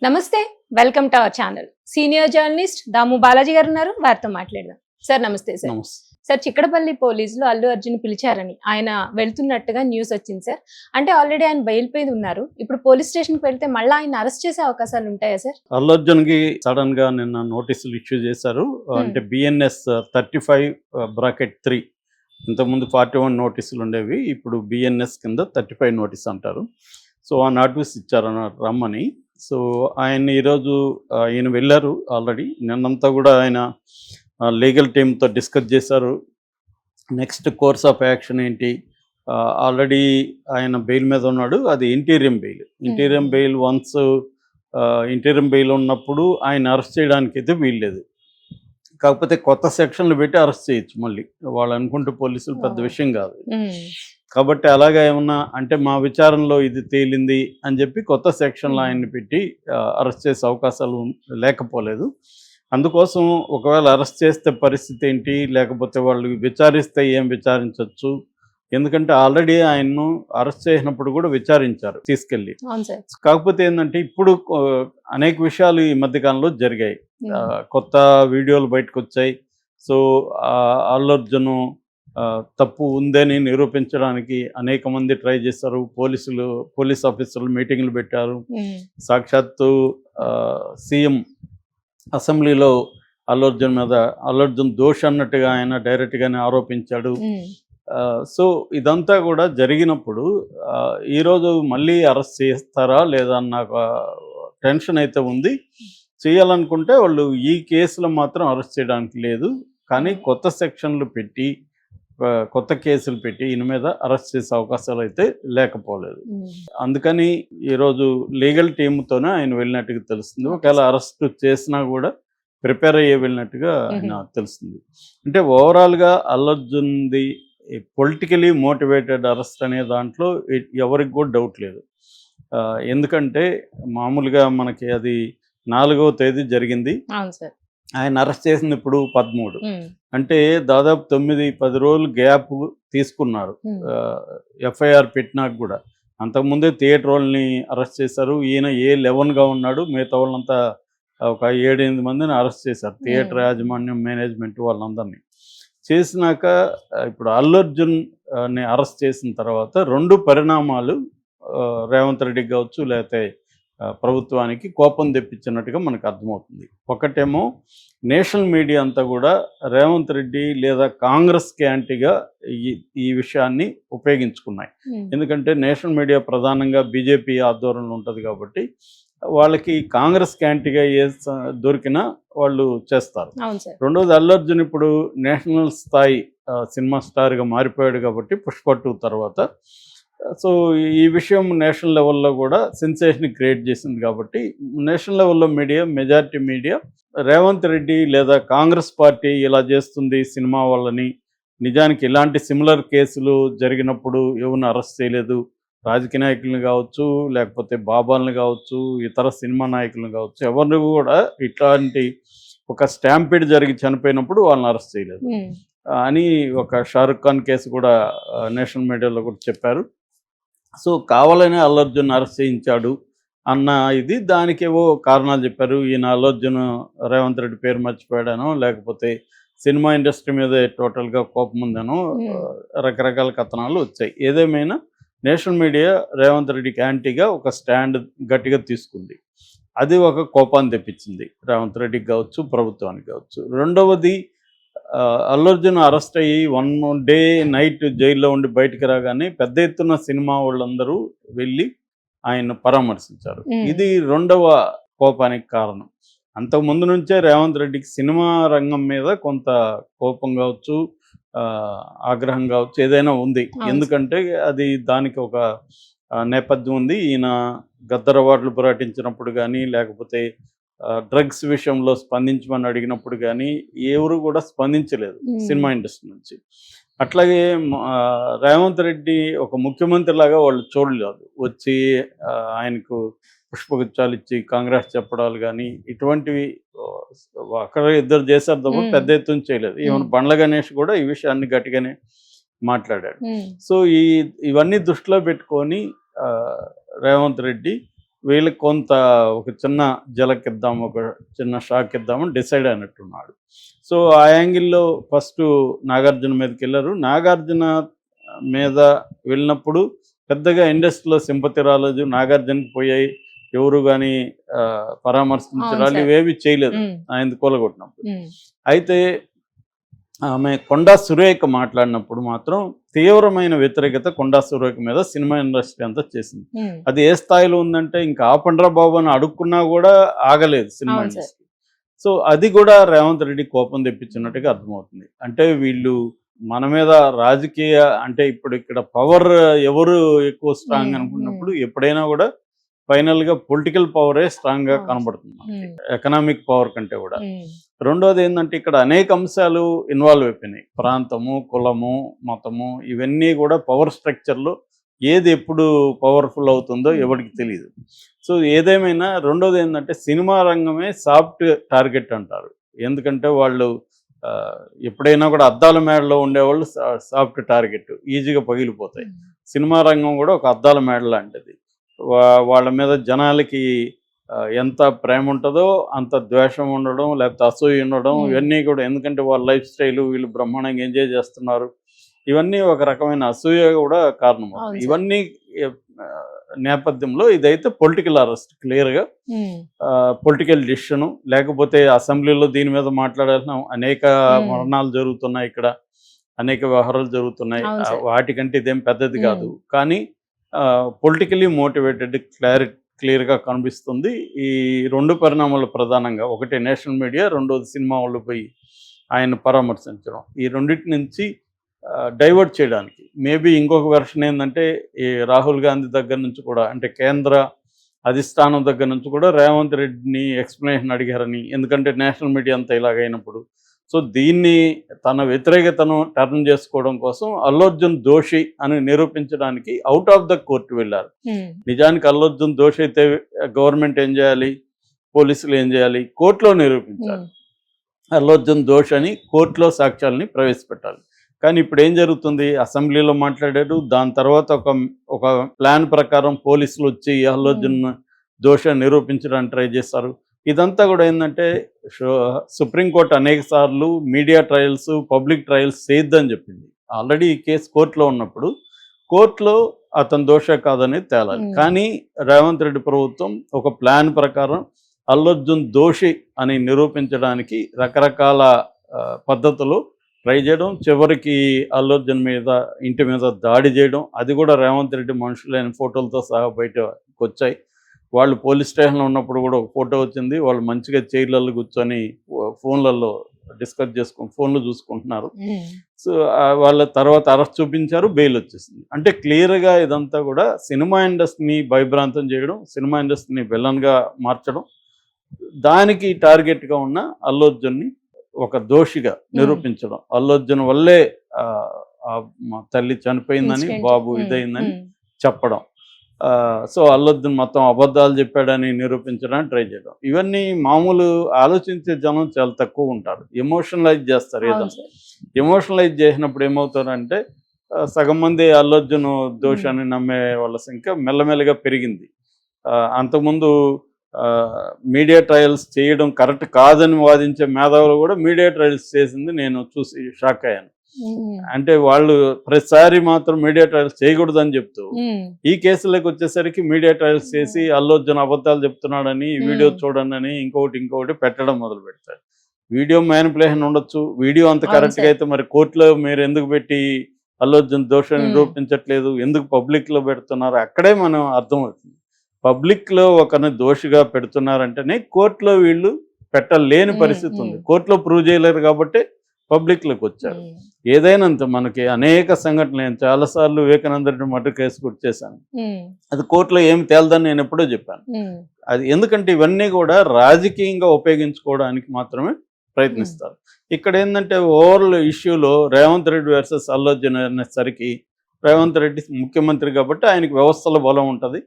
నమస్తే, welcome to our channel. Senior journalist Damu Balaji గారు ఉన్నారు, వారితో మాట్లాడదాం. సార్ నమస్తే. సార్ సార్ చిక్కడపల్లి పోలీసులు అల్లు అర్జున్ పిలిచారని ఆయన వెళ్తున్నట్టుగా న్యూస్ వచ్చింది సార్. అంటే ఆల్రెడీ ఆయన బెయిల్ పై ఉన్నారు, ఇప్పుడు పోలీస్ స్టేషన్ కి వెళ్తే మళ్ళీ ఆయన అరెస్ట్ చేసే అవకాశాలు ఉంటాయా సార్? అల్లు అర్జున్ కి సడన్ గా నిన్న నోటీసులు ఇష్యూ చేశారు. అంటే బిఎన్ఎస్ 35(3) ఇంతకుముందు 41 నోటీసులు ఉండేవి, ఇప్పుడు బిఎన్ఎస్ కింద 35 నోటీస్ అంటారు. సో ఆ నోటీస్ ఇచ్చారన్నమాట రమ్మని. సో ఆయన ఈరోజు ఈయన వెళ్ళారు. ఆల్రెడీ నిన్నంతా కూడా ఆయన లీగల్ టీమ్తో డిస్కస్ చేశారు. నెక్స్ట్ కోర్స్ ఆఫ్ యాక్షన్ ఏంటి, ఆల్రెడీ ఆయన బెయిల్ మీద ఉన్నాడు. అది interim bail. Once interim bail ఉన్నప్పుడు ఆయన అరెస్ట్ చేయడానికి అయితే వీల్లేదు. కాకపోతే కొత్త సెక్షన్లు పెట్టి అరెస్ట్ చేయొచ్చు మళ్ళీ, వాళ్ళు అనుకుంటూ పోలీసులు పెద్ద విషయం కాదు. కాబట్టి అలాగా ఏమన్నా అంటే మా విచారణలో ఇది తేలింది అని చెప్పి కొత్త సెక్షన్లో ఆయన్ని పెట్టి అరెస్ట్ చేసే అవకాశాలు లేకపోలేదు. అందుకోసం ఒకవేళ అరెస్ట్ చేస్తే పరిస్థితి ఏంటి, లేకపోతే వాళ్ళు విచారిస్తే ఏం విచారించవచ్చు, ఎందుకంటే ఆల్రెడీ ఆయన్ను అరెస్ట్ చేసినప్పుడు కూడా విచారించారు తీసుకెళ్ళి. కాకపోతే ఏంటంటే ఇప్పుడు అనేక విషయాలు ఈ మధ్యకాలంలో జరిగాయి, కొత్త వీడియోలు బయటకు వచ్చాయి. సో అల్లు అర్జున్ తప్పు ఉందని నిరూపించడానికి అనేక మంది ట్రై చేశారు. పోలీస్ ఆఫీసర్లు మీటింగ్లు పెట్టారు. సాక్షాత్తు సీఎం అసెంబ్లీలో అల్లు అర్జున్ దోషి అన్నట్టుగా ఆయన డైరెక్ట్గానే ఆరోపించాడు. సో ఇదంతా కూడా జరిగినప్పుడు ఈరోజు మళ్ళీ అరెస్ట్ చేస్తారా లేదా అన్న టెన్షన్ అయితే ఉంది. చేయాలనుకుంటే వాళ్ళు ఈ కేసులో మాత్రం అరెస్ట్ చేయడానికి లేదు, కానీ కొత్త సెక్షన్లు పెట్టి కొత్త కేసులు పెట్టి ఈయన మీద అరెస్ట్ చేసే అవకాశాలు అయితే లేకపోలేదు. అందుకని ఈరోజు లీగల్ టీమ్తోనే ఆయన వెళ్ళినట్టుగా తెలుస్తుంది. ఒకవేళ అరెస్ట్ చేసినా కూడా ప్రిపేర్ అయ్యే వెళ్ళినట్టుగా ఆయన తెలుస్తుంది. అంటే ఓవరాల్గా అల్లు అర్జున్ది పొలిటికలీ మోటివేటెడ్ అరెస్ట్ అనే దాంట్లో ఎవరికి కూడా డౌట్ లేదు. ఎందుకంటే మామూలుగా మనకి అది 4వ తేదీ జరిగింది, ఆయన అరెస్ట్ చేసింది ఇప్పుడు 13. అంటే దాదాపు 9-10 రోజులు గ్యాప్ తీసుకున్నారు ఎఫ్ఐఆర్ పెట్టినాక కూడా. అంతకుముందే థియేటర్ వాళ్ళని అరెస్ట్ చేశారు. ఈయన A11గా ఉన్నాడు, మిగతా వాళ్ళంతా ఒక 7-8 మందిని అరెస్ట్ చేశారు. థియేటర్ యాజమాన్యం, మేనేజ్మెంట్ వాళ్ళందరినీ చేసినాక ఇప్పుడు అల్లు అర్జున్ని అరెస్ట్ చేసిన తర్వాత 2 పరిణామాలు రేవంత్ రెడ్డికి కావచ్చు లేకపోతే ప్రభుత్వానికి కోపం తెప్పించినట్టుగా మనకు అర్థమవుతుంది. ఒకటేమో నేషనల్ మీడియా అంతా కూడా రేవంత్ రెడ్డి లేదా కాంగ్రెస్కి యాంటీగా ఈ విషయాన్ని ఉపయోగించుకున్నాయి. ఎందుకంటే నేషనల్ మీడియా ప్రధానంగా బీజేపీ ఆధ్వర్యంలో ఉంటుంది కాబట్టి వాళ్ళకి కాంగ్రెస్కి యాంటీగా ఏ దొరికినా వాళ్ళు చేస్తారు. రెండోది అల్లు అర్జున్ ఇప్పుడు నేషనల్ స్థాయి సినిమా స్టార్గా మారిపోయాడు కాబట్టి పుష్ప 2 తర్వాత. సో ఈ విషయం నేషనల్ లెవెల్లో కూడా సెన్సేషన్ క్రియేట్ చేసింది కాబట్టి నేషనల్ లెవెల్లో మెజారిటీ మీడియా రేవంత్ రెడ్డి లేదా కాంగ్రెస్ పార్టీ ఇలా చేస్తుంది సినిమా వాళ్ళని, నిజానికి ఇలాంటి సిమిలర్ కేసులు జరిగినప్పుడు ఎవరిని అరెస్ట్ చేయలేదు, రాజకీయ నాయకులను కావచ్చు లేకపోతే బాబాలను కావచ్చు ఇతర సినిమా నాయకులను కావచ్చు ఎవరిని కూడా ఇట్లాంటి ఒక స్టాంపీడ్ జరిగి చనిపోయినప్పుడు వాళ్ళని అరెస్ట్ చేయలేదు అని ఒక షారుఖ్ ఖాన్ కేసు కూడా నేషనల్ మీడియాలో కూడా చెప్పారు. సో కావాలనే అల్లు అర్జున్ అరెస్ట్ చేయించాడు అన్న ఇది, దానికేవో కారణాలు చెప్పారు. ఈయన అల్లు అర్జున్ రేవంత్ రెడ్డి పేరు మర్చిపోయాడనో లేకపోతే సినిమా ఇండస్ట్రీ మీద టోటల్గా కోపం ఉందనో రకరకాల కథనాలు వచ్చాయి. ఏదేమైనా నేషనల్ మీడియా రేవంత్ రెడ్డికి యాంటీగా ఒక స్టాండ్ గట్టిగా తీసుకుంది. అది ఒక కోపాన్ని తెప్పించింది రేవంత్ రెడ్డికి కావచ్చు ప్రభుత్వానికి కావచ్చు. రెండవది అల్లు అర్జున్ అరెస్ట్ అయ్యి 1 డే నైట్ జైల్లో ఉండి బయటకు రాగానే పెద్ద ఎత్తున సినిమా వాళ్ళందరూ వెళ్ళి ఆయన్ను పరామర్శించారు. ఇది రెండవ కోపానికి కారణం. అంతకుముందు నుంచే రేవంత్ రెడ్డికి సినిమా రంగం మీద కొంత కోపం కావచ్చు, ఆగ్రహం కావచ్చు, ఏదైనా ఉంది. ఎందుకంటే అది దానికి ఒక నేపథ్యం ఉంది. ఈయన గద్దర్ అవార్డులు ప్రకటించినప్పుడు కానీ లేకపోతే డ్రగ్స్ విషయంలో స్పందించమని అడిగినప్పుడు కానీ ఎవరు కూడా స్పందించలేదు సినిమా ఇండస్ట్రీ నుంచి. అట్లాగే రేవంత్ రెడ్డి ఒక ముఖ్యమంత్రి లాగా వాళ్ళు చూడలేదు, వచ్చి ఆయనకు పుష్పగుచ్చాలు ఇచ్చి కాంగ్రెస్ చెప్పడాలు కానీ ఇటువంటివి అక్కడ ఇద్దరు చేశారు తప్ప పెద్ద ఎత్తున చేయలేదు. ఈవెన్ బండ్ల గణేష్ కూడా ఈ విషయాన్ని గట్టిగానే మాట్లాడాడు. సో ఇవన్నీ దృష్టిలో పెట్టుకొని రేవంత్ రెడ్డి వీళ్ళకి కొంత ఒక చిన్న జలకిద్దాం, ఒక చిన్న షాక్ ఇద్దామని డిసైడ్ అయినట్టున్నాడు. సో ఆ యాంగిల్లో ఫస్ట్ నాగార్జున మీదకి వెళ్ళారు. నాగార్జున మీద వెళ్ళినప్పుడు పెద్దగా ఇండస్ట్రీలో సింపతి రాలేదు, నాగార్జునకి పోయాయి, ఎవరు కానీ పరామర్శించడాలు ఇవేవి చేయలేదు ఆయన కూలగొట్టినప్పుడు. అయితే ఆమె కొండా సురేఖ మాట్లాడినప్పుడు మాత్రం తీవ్రమైన వ్యతిరేకత కొండా సురేఖ మీద సినిమా ఇండస్ట్రీ అంతా చేసింది. అది ఏ స్థాయిలో ఉందంటే ఇంకా ఆపండ్రా బాబు అని అడుక్కున్నా కూడా ఆగలేదు సినిమా ఇండస్ట్రీ. సో అది కూడా రేవంత్ రెడ్డి కోపం తెప్పించినట్టుగా అర్థమవుతుంది. అంటే వీళ్ళు మన మీద రాజకీయ, అంటే ఇప్పుడు ఇక్కడ పవర్ ఎవరు ఎక్కువ స్ట్రాంగ్ అనుకున్నప్పుడు ఎప్పుడైనా కూడా ఫైనల్గా పొలిటికల్ పవరే స్ట్రాంగ్గా కనబడుతుంది, ఎకనామిక్ పవర్ కంటే కూడా. రెండోది ఏంటంటే ఇక్కడ అనేక అంశాలు ఇన్వాల్వ్ అయిపోయినాయి. ప్రాంతము, కులము, మతము, ఇవన్నీ కూడా పవర్ స్ట్రక్చర్లో ఏది ఎప్పుడు పవర్ఫుల్ అవుతుందో ఎవరికి తెలియదు. సో ఏదేమైనా రెండోది ఏంటంటే సినిమా రంగమే సాఫ్ట్ టార్గెట్ అంటారు. ఎందుకంటే వాళ్ళు ఎప్పుడైనా కూడా అద్దాల మేడలో ఉండేవాళ్ళు సాఫ్ట్ టార్గెట్, ఈజీగా పగిలిపోతాయి. సినిమా రంగం కూడా ఒక అద్దాల మేడ లాంటిది. వాళ్ళ మీద జనాలకి ఎంత ప్రేమ ఉంటుందో అంత ద్వేషం ఉండడం, లేకపోతే అసూయ ఉండడం, ఇవన్నీ కూడా. ఎందుకంటే వాళ్ళ లైఫ్ స్టైల్ వీళ్ళు బ్రహ్మాండంగా ఎంజాయ్ చేస్తున్నారు, ఇవన్నీ ఒక రకమైన అసూయ కూడా కారణం. ఇవన్నీ నేపథ్యంలో ఇదైతే పొలిటికల్ అరెస్ట్, క్లియర్గా పొలిటికల్ డిసిషను. లేకపోతే అసెంబ్లీలో దీని మీద మాట్లాడాల్సిన అనేక మరణాలు జరుగుతున్నాయి, ఇక్కడ అనేక వ్యవహారాలు జరుగుతున్నాయి, వాటికంటే ఇదేం పెద్దది కాదు. కానీ పొలిటికలీ మోటివేటెడ్ క్లియర్గా కనిపిస్తుంది. ఈ రెండు పరిణామాలు ప్రధానంగా, ఒకటి నేషనల్ మీడియా, రెండోది సినిమా వాళ్ళు పోయి ఆయన పరామర్శించడం, ఈ రెండింటి నుంచి డైవర్ట్ చేయడానికి. మేబీ ఇంకొక వెర్షన్ ఏంటంటే ఈ రాహుల్ గాంధీ దగ్గర నుంచి కూడా, అంటే కేంద్ర అధిష్టానం దగ్గర నుంచి కూడా రేవంత్ రెడ్డిని ఎక్స్ప్లెనేషన్ అడిగారని. ఎందుకంటే నేషనల్ మీడియా అంతా ఇలాగైనప్పుడు. సో దీన్ని తన వ్యతిరేకతను టర్న్ చేసుకోవడం కోసం అల్లు అర్జున్ దోషి అని నిరూపించడానికి అవుట్ ఆఫ్ ద కోర్టు వెళ్ళారు. నిజానికి అల్లు అర్జున్ దోషి అయితే గవర్నమెంట్ ఏం చేయాలి, పోలీసులు ఏం చేయాలి, కోర్టులో నిరూపించాలి. అల్లు అర్జున్ దోషి అని కోర్టులో సాక్ష్యాలని ప్రవేశపెట్టాలి. కానీ ఇప్పుడు ఏం జరుగుతుంది, అసెంబ్లీలో మాట్లాడారు, దాని తర్వాత ఒక ప్లాన్ ప్రకారం పోలీసులు వచ్చి అల్లు అర్జున్ దోషి నిరూపించడానికి ట్రై చేస్తారు. ఇదంతా కూడా ఏంటంటే సుప్రీంకోర్టు అనేక సార్లు మీడియా ట్రయల్స్, పబ్లిక్ ట్రయల్స్ చేయొద్దని చెప్పింది. ఆల్రెడీ ఈ కేసు కోర్టులో ఉన్నప్పుడు కోర్టులో అతను దోష కాదని తేలాలి. కానీ రేవంత్ రెడ్డి ప్రభుత్వం ఒక ప్లాన్ ప్రకారం అల్లు అర్జున్ దోషి అని నిరూపించడానికి రకరకాల పద్ధతులు ట్రై చేయడం, చివరికి అల్లు అర్జున్ మీద ఇంటి మీద దాడి చేయడం, అది కూడా రేవంత్ రెడ్డి మనుషులైన ఫోటోలతో సహా బయటకు వచ్చాయి. వాళ్ళు పోలీస్ స్టేషన్లో ఉన్నప్పుడు కూడా ఒక ఫోటో వచ్చింది, వాళ్ళు మంచిగా చైర్లలో కూర్చొని ఫోన్లలో డిస్కస్ ఫోన్లు చూసుకుంటున్నారు. సో వాళ్ళ తర్వాత అరెస్ట్ చూపించారు, బెయిల్ వచ్చేసింది. అంటే క్లియర్గా ఇదంతా కూడా సినిమా ఇండస్ట్రీని భయభ్రాంతం చేయడం, సినిమా ఇండస్ట్రీని విలన్గా మార్చడం, దానికి టార్గెట్గా ఉన్న అల్లు అర్జున్ని ఒక దోషిగా నిరూపించడం. అల్లు అర్జున్ వల్లే మా తల్లి చనిపోయిందని, బాబు ఇదైందని చెప్పడం. సో అల్లు అర్జున్ మొత్తం అబద్ధాలు చెప్పాడని నిరూపించడానికి ట్రై చేయడం. ఇవన్నీ మామూలు ఆలోచించే జనం చాలా తక్కువ ఉంటారు, ఎమోషనలైజ్ చేస్తారు. ఏదైనా ఎమోషనలైజ్ చేసినప్పుడు ఏమవుతారంటే సగం మంది అల్లు అర్జున్ దోషాన్ని నమ్మే వాళ్ళ సంఖ్య మెల్లమెల్లగా పెరిగింది. అంతకుముందు మీడియా ట్రయల్స్ చేయడం కరెక్ట్ కాదని వాదించే మేధావులు కూడా మీడియా ట్రయల్స్ చేసింది నేను చూసి షాక్ అయ్యాను. అంటే వాళ్ళు ప్రతిసారి మాత్రం మీడియా ట్రయల్స్ చేయకూడదని చెప్తూ ఈ కేసులకు వచ్చేసరికి మీడియా ట్రయల్స్ చేసి అల్లు అర్జున్ అబద్ధాలు చెప్తున్నాడని, వీడియో చూడండి అని ఇంకొకటి పెట్టడం మొదలు పెడతారు. వీడియో మ్యానిపులేషన్ ఉండొచ్చు, వీడియో అంత కరెక్ట్గా అయితే మరి కోర్టులో మీరు ఎందుకు పెట్టి అల్లు అర్జున్ దోషాన్ని నిరూపించట్లేదు, ఎందుకు పబ్లిక్లో పెడుతున్నారు? అక్కడే మనం అర్థమవుతుంది. పబ్లిక్లో ఒకరిని దోషిగా పెడుతున్నారంటేనే కోర్టులో వీళ్ళు పెట్టలేని పరిస్థితి ఉంది. కోర్టులో ప్రూవ్ చేయలేరు కాబట్టి పబ్లిక్లోకి వచ్చారు. ఏదైనా మనకి అనేక సంఘటనలు, నేను చాలాసార్లు వివేకానంద రెడ్డి మర్డర్ కేసు గుర్తు చేశాను, అది కోర్టులో ఏమి తేలదని నేను ఎప్పుడో చెప్పాను. అది ఎందుకంటే ఇవన్నీ కూడా రాజకీయంగా ఉపయోగించుకోవడానికి మాత్రమే ప్రయత్నిస్తారు. ఇక్కడ ఏంటంటే ఓవరాల్ ఇష్యూలో రేవంత్ రెడ్డి వర్సెస్ అల్లు అర్జున్ అనేసరికి రేవంత్ రెడ్డి ముఖ్యమంత్రి కాబట్టి ఆయనకి వ్యవస్థల బలం ఉంటుంది,